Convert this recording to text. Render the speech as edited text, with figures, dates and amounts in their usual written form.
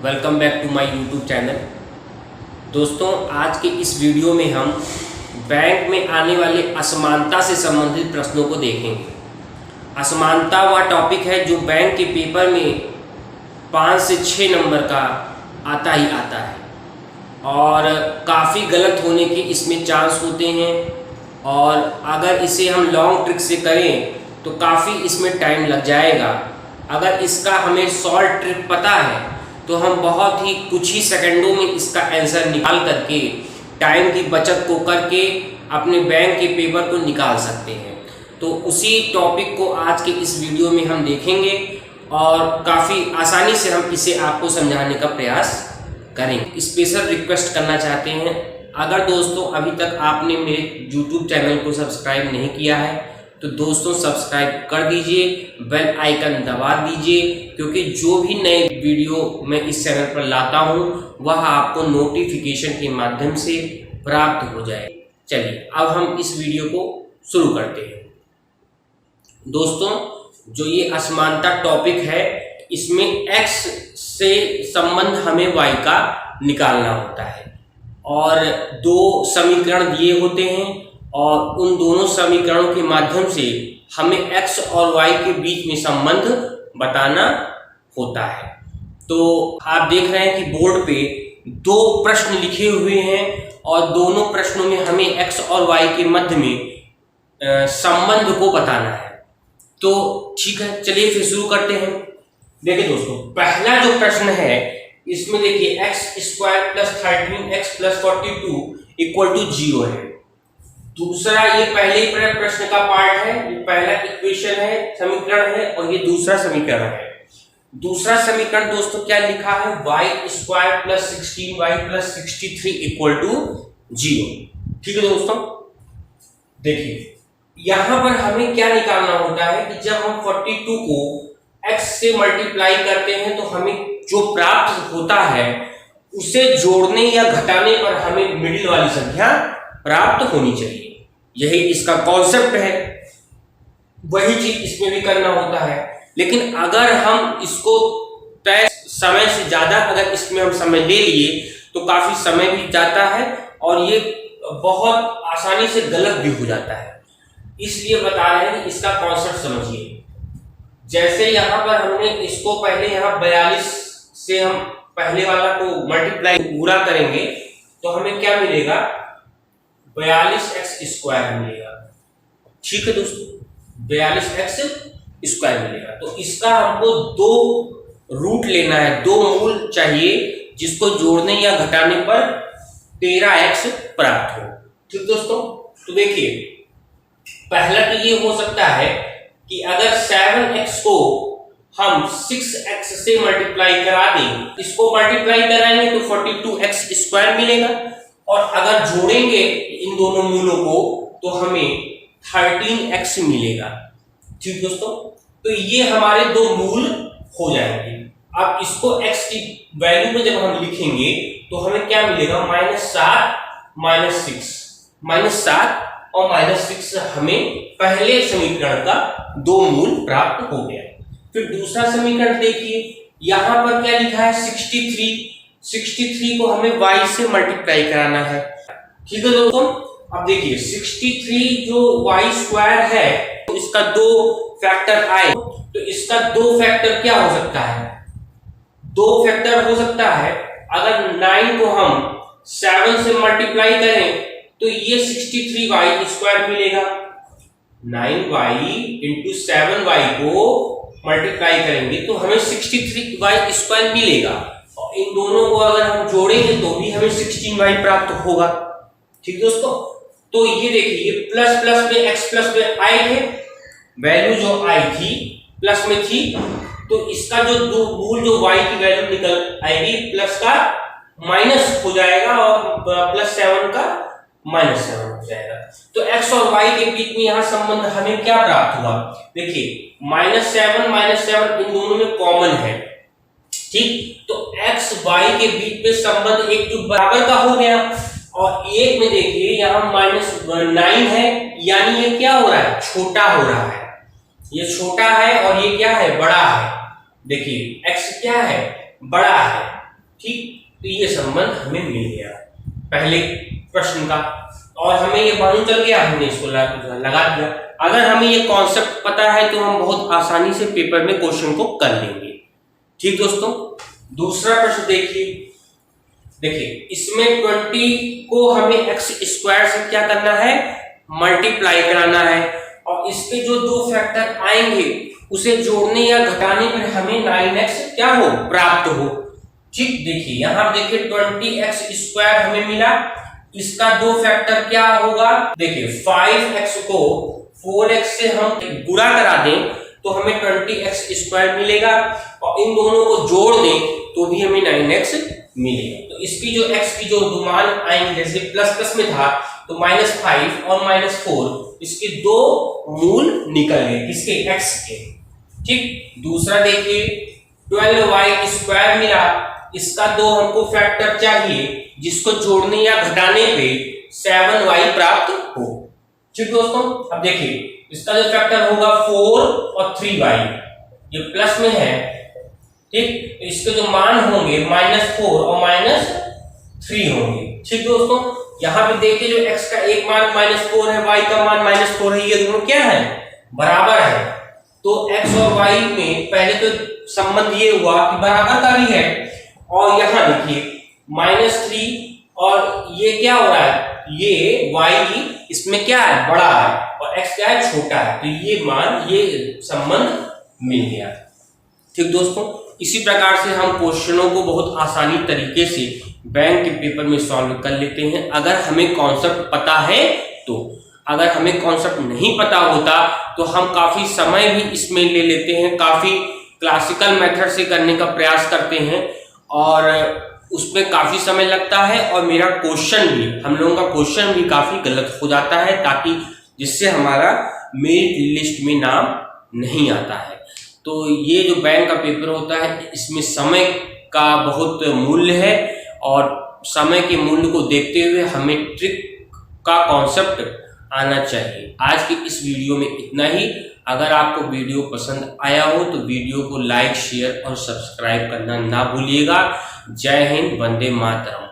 Welcome back to my YouTube channel. दोस्तों, आज के इस वीडियो में हम बैंक में आने वाले असमानता से संबंधित प्रश्नों को देखेंगे। असमानता वह टॉपिक है जो बैंक के पेपर में 5 से 6 नंबर का आता ही आता है और काफ़ी गलत होने के इसमें चांस होते हैं। और अगर इसे हम लॉन्ग ट्रिक से करें तो काफ़ी इसमें टाइम लग जाएगा। अगर इसका हमें शॉर्ट ट्रिक पता है तो हम बहुत ही कुछ ही सेकंडों में इसका आंसर निकाल करके टाइम की बचत को करके अपने बैंक के पेपर को निकाल सकते हैं। तो उसी टॉपिक को आज के इस वीडियो में हम देखेंगे और काफ़ी आसानी से हम इसे आपको समझाने का प्रयास करेंगे। स्पेशल रिक्वेस्ट करना चाहते हैं, अगर दोस्तों अभी तक आपने मेरे YouTube चैनल को सब्सक्राइब नहीं किया है तो दोस्तों सब्सक्राइब कर दीजिए, बेल आइकन दबा दीजिए, क्योंकि जो भी नए वीडियो मैं इस चैनल पर लाता हूं वह आपको नोटिफिकेशन के माध्यम से प्राप्त हो जाए। चलिए अब हम इस वीडियो को शुरू करते हैं। दोस्तों, जो ये असमानता टॉपिक है इसमें x से संबंध हमें y का निकालना होता है और दो समीकरण दिए होते हैं और उन दोनों समीकरणों के माध्यम से हमें x और y के बीच में संबंध बताना होता है। तो आप देख रहे हैं कि बोर्ड पे दो प्रश्न लिखे हुए हैं और दोनों प्रश्नों में हमें x और y के मध्य में संबंध को बताना है। तो ठीक है, चलिए फिर शुरू करते हैं। देखिए दोस्तों, पहला जो प्रश्न है इसमें देखिए x² + 13x + 42 = 0 है। दूसरा, ये पहले ही प्रश्न का पार्ट है, ये पहला इक्वेशन है, समीकरण है और ये दूसरा समीकरण है। दूसरा समीकरण दोस्तों क्या लिखा है, y² + 16y + 63 = 0। ठीक है दोस्तों, देखिए यहां पर हमें क्या निकालना होता है कि जब हम 42 को x से मल्टीप्लाई करते हैं तो हमें जो प्राप्त होता है उसे जोड़ने या घटाने पर हमें मिडिल वाली संख्या प्राप्त होनी चाहिए। यही इसका कॉन्सेप्ट है, वही चीज इसमें भी करना होता है। लेकिन अगर हम इसको तय समय से ज्यादा अगर इसमें हम समय ले लिए तो काफी समय भी जाता है और ये बहुत आसानी से गलत भी हो जाता है। इसलिए बता रहे हैं कि इसका कॉन्सेप्ट समझिए। जैसे यहाँ पर हमने इसको पहले यहाँ 42 से हम पहले वाला को मल्टीप्लाई पूरा करेंगे तो हमें क्या मिलेगा, 42x² मिलेगा। ठीक है दोस्तों, 42x² मिलेगा। तो इसका हमको दो रूट लेना है, दो मूल चाहिए जिसको जोड़ने या घटाने पर 13x प्राप्त हो। ठीक दोस्तों, तो देखिए पहला तो ये हो सकता है कि अगर 7x को हम 6x से मल्टीप्लाई करा दें, इसको मल्टीप्लाई कराएंगे तो 42x² मिलेगा और अगर जोड़ेंगे इन दोनों मूलों को तो हमें 13x मिलेगा। ठीक दोस्तों, तो ये हमारे दो मूल हो जाएंगे। अब इसको x की वैल्यू में जब हम लिखेंगे तो हमें क्या मिलेगा, -7 और -6 हमें पहले समीकरण का दो मूल प्राप्त हो गया। फिर दूसरा समीकरण देखिए, यहां पर क्या लिखा है, 63 को हमें y से मल्टीप्लाई कराना है। ठीक है दोस्तों, अब देखिए 63 जो y² है तो इसका दो फैक्टर आए तो इसका दो फैक्टर क्या हो सकता है, दो फैक्टर हो सकता है। अगर 9 को हम 7 से मल्टीप्लाई करें तो ये 63y² मिलेगा। 9y × 7y को मल्टीप्लाई करेंगे तो हमें 63y² मिलेगा और इन दोनों को अगर हम जोड़ेंगे तो भी हमें 16y प्राप्त होगा। ठीक दोस्तों, तो ये देखिए प्लस प्लस में x प्लस में आई है, वैल्यू जो आई थी प्लस में थी, तो इसका जो दो मूल जो y की वैल्यू निकल आएगी प्लस का माइनस हो जाएगा और +7 का -7 हो जाएगा। तो x और y के बीच में यहां संबंध हमें क्या प्राप्त हुआ, देखिए -7 इन दोनों में कॉमन है। ठीक, तो x y के बीच में संबंध एक जो बराबर का हो गया और एक में देखिए यहां -9 है, यानी ये क्या हो रहा है, छोटा हो रहा है। ये छोटा है और ये क्या है, बड़ा है। देखिए x क्या है, बड़ा है, ठीक, तो ये संबंध हमें मिल गया पहले प्रश्न का, और हमें ये मालूम चल गया, हमने इसको लगा दिया। अगर हमें ये कॉन्सेप्ट पता है तो हम बहुत आसानी से पेपर में क्वेश्चन को कर लेंगे। ठीक दोस्तों, दूसरा प्रश्न देखिए इसमें 20 को हमें x स्क्वायर से क्या करना है, मल्टीप्लाई कराना है, और इसके जो दो फैक्टर आएंगे उसे जोड़ने या घटाने पर हमें 9x क्या हो, प्राप्त हो। ठीक, देखिए यहां देखिए 20x स्क्वायर हमें मिला, इसका दो फैक्टर क्या होगा, देखिए 5x को 4x से हम गुणा करा दें तो हमें 20x स्क्वायर मिलेगा, और इन दोनों को जोड़ दें तो भी हमें 9x मिलेगा। तो इसकी जो x की जो मान आएंगे, जैसे प्लस प्लस में था तो -5 और -4, इसके दो मूल निकल गए, किसके, x के। ठीक, दूसरा देखिए 12y स्क्वायर मिला, इसका दो हमको फैक्टर चाहिए जिसको जोड़ने या घटाने पे 7y प्राप्त हो। ठीक दोस्तों, अब देखिए इसका जो फैक्टर होगा 4 और 3y, ये प्लस में है। ठीक, इसके जो मान होंगे -4 और -3 होंगे। ठीक दोस्तों, यहाँ पे देखिए जो x का एक मान -4 है, y का मान -4 है, ये दोनों क्या है, बराबर है। तो x और y में पहले तो संबंध ये हुआ कि बराबर का भी है, और यहाँ देखिए -3 और ये क्या हो रहा है, ये y इसमें क्या है, बड़ा है, और x क्या है, छोटा है, तो ये मान, ये संबंध मिल गया। ठीक दोस्तों, इसी प्रकार से हम क्वेश्चनों को बहुत आसानी तरीके से बैंक के पेपर में सॉल्व कर लेते हैं, अगर हमें कॉन्सेप्ट पता है तो। अगर हमें कॉन्सेप्ट नहीं पता होता तो हम काफी समय भी इसमें ले लेते हैं, काफी क्लासिकल मेथड से करने का प्रयास करते हैं, और उसमें काफी समय लगता है, और मेरा क्वेश्चन भी, हम लोगों का क्वेश्चन भी काफी गलत हो जाता है, ताकि जिससे हमारा मेरिट लिस्ट में नाम नहीं आता है। तो ये जो बैंक का पेपर होता है, इसमें समय का बहुत मूल्य है, और समय के मूल्य को देखते हुए हमें ट्रिक का कॉन्सेप्ट आना चाहिए। आज की इस वीडियो में इतना ही। अगर आपको वीडियो पसंद आया हो तो वीडियो को लाइक, शेयर और सब्सक्राइब करना ना भूलिएगा। जय हिंद, वंदे मातरम।